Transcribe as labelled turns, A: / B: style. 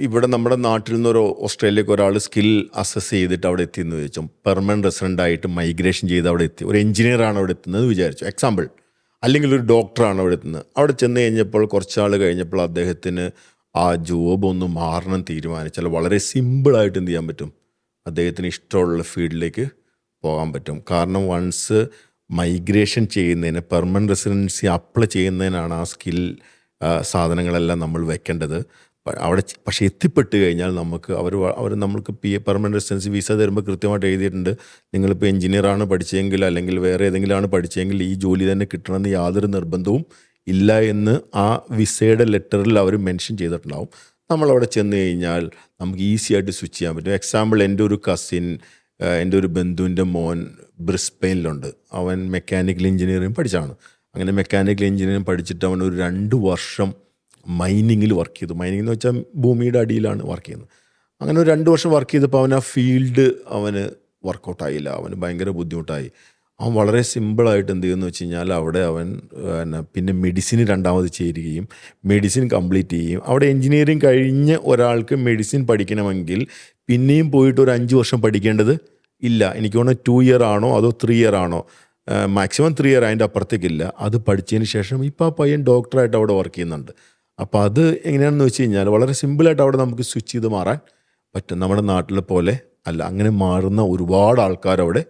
A: ഇവിടെ നമ്മുടെ നാട്ടിൽ നിന്ന് ഒരു ഓസ്ട്രേലിയക്ക് ഒരാൾ സ്കിൽ അസസ് ചെയ്തിട്ട് അവിടെ എത്തിയെന്ന് ചോദിച്ചു, പെർമനൻറ്റ് റെസിഡൻ്റ് ആയിട്ട് മൈഗ്രേഷൻ ചെയ്ത് അവിടെ എത്തി, ഒരു എഞ്ചിനീയറാണ് അവിടെ എത്തുന്നത് വിചാരിച്ചു, എക്സാമ്പിൾ, അല്ലെങ്കിൽ ഒരു ഡോക്ടറാണ് അവിടെ എത്തുന്നത്. അവിടെ ചെന്ന് കഴിഞ്ഞപ്പോൾ കുറച്ചാൾ കഴിഞ്ഞപ്പോൾ അദ്ദേഹത്തിന് ആ ജോബ് ഒന്ന് മാറണം തീരുമാനിച്ചാൽ വളരെ സിമ്പിളായിട്ട് എന്ത് ചെയ്യാൻ പറ്റും, അദ്ദേഹത്തിന് ഇഷ്ടമുള്ള ഫീൽഡിലേക്ക് പോകാൻ പറ്റും. കാരണം വൺസ് മൈഗ്രേഷൻ ചെയ്യുന്നതിന്, പെർമനൻറ്റ് റെസിഡൻസി അപ്ലൈ ചെയ്യുന്നതിനാണ് ആ സ്കിൽ സാധനങ്ങളെല്ലാം നമ്മൾ വെക്കേണ്ടത്. അവിടെ പക്ഷേ എത്തിപ്പെട്ട് കഴിഞ്ഞാൽ അവർ നമ്മൾക്ക് പെർമനൻറ്റ് റെസിഡൻസി വിസ തരുമ്പോൾ കൃത്യമായിട്ട് എഴുതിയിട്ടുണ്ട്, നിങ്ങളിപ്പോൾ എഞ്ചിനീയറാണ് പഠിച്ചെങ്കിൽ അല്ലെങ്കിൽ വേറെ ഏതെങ്കിലും ആണ് പഠിച്ചെങ്കിൽ ഈ ജോലി തന്നെ കിട്ടണമെന്ന് യാതൊരു നിർബന്ധവും ഇല്ല എന്ന് ആ വിസയുടെ ലെറ്ററിൽ അവർ മെൻഷൻ ചെയ്തിട്ടുണ്ടാവും. നമ്മളവിടെ ചെന്ന് കഴിഞ്ഞാൽ നമുക്ക് ഈസി ആയിട്ട് സ്വിച്ച് ചെയ്യാൻ പറ്റും. എക്സാമ്പിൾ, എൻ്റെ ഒരു കസിൻ, എൻ്റെ ഒരു ബന്ധുവിൻ്റെ മോൻ ബ്രിസ്ബെയിനിലുണ്ട്. അവൻ മെക്കാനിക്കൽ എഞ്ചിനീയറിംഗ് പഠിച്ചാണ്. അങ്ങനെ മെക്കാനിക്കൽ എഞ്ചിനീയറിംഗ് പഠിച്ചിട്ട് അവൻ ഒരു 2 വർഷം മൈനിങ്ങിൽ വർക്ക് ചെയ്തു. മൈനിങ് എന്ന് വെച്ചാൽ ഭൂമിയുടെ അടിയിലാണ് വർക്ക് ചെയ്യുന്നത്. അങ്ങനെ ഒരു 2 വർഷം വർക്ക് ചെയ്തപ്പോൾ അവൻ ആ ഫീൽഡ് അവന് വർക്കൗട്ടായില്ല, അവന് ഭയങ്കര ബുദ്ധിമുട്ടായി. അവൻ വളരെ സിമ്പിളായിട്ട് എന്ത് ചെയ്യുമെന്ന് വെച്ച് കഴിഞ്ഞാൽ അവിടെ അവൻ പിന്നെ മെഡിസിന് രണ്ടാമത് ചേരുകയും മെഡിസിൻ കംപ്ലീറ്റ് ചെയ്യുകയും, അവിടെ എഞ്ചിനീയറിങ് കഴിഞ്ഞ് ഒരാൾക്ക് മെഡിസിൻ പഠിക്കണമെങ്കിൽ പിന്നെയും പോയിട്ട് ഒരു 5 വർഷം പഠിക്കേണ്ടത് ഇല്ല. എനിക്ക് തോന്നുന്നു 2 ഇയർ ആണോ അതോ 3 ഇയർ ആണോ, മാക്സിമം 3 ഇയർ, അതിൻ്റെ അപ്പുറത്തേക്കില്ല. അത് പഠിച്ചതിന് ശേഷം ഇപ്പോൾ ആ പയ്യൻ ഡോക്ടറായിട്ട് അവിടെ വർക്ക് ചെയ്യുന്നുണ്ട്. അപ്പോൾ അത് എങ്ങനെയാണെന്ന് വെച്ച് കഴിഞ്ഞാൽ വളരെ സിമ്പിളായിട്ട് അവിടെ നമുക്ക് സ്വിച്ച് ചെയ്ത് മാറാൻ പറ്റും. നമ്മുടെ നാട്ടിലെ പോലെ അല്ല, അങ്ങനെ മാറുന്ന ഒരുപാട് ആൾക്കാർ അവിടെ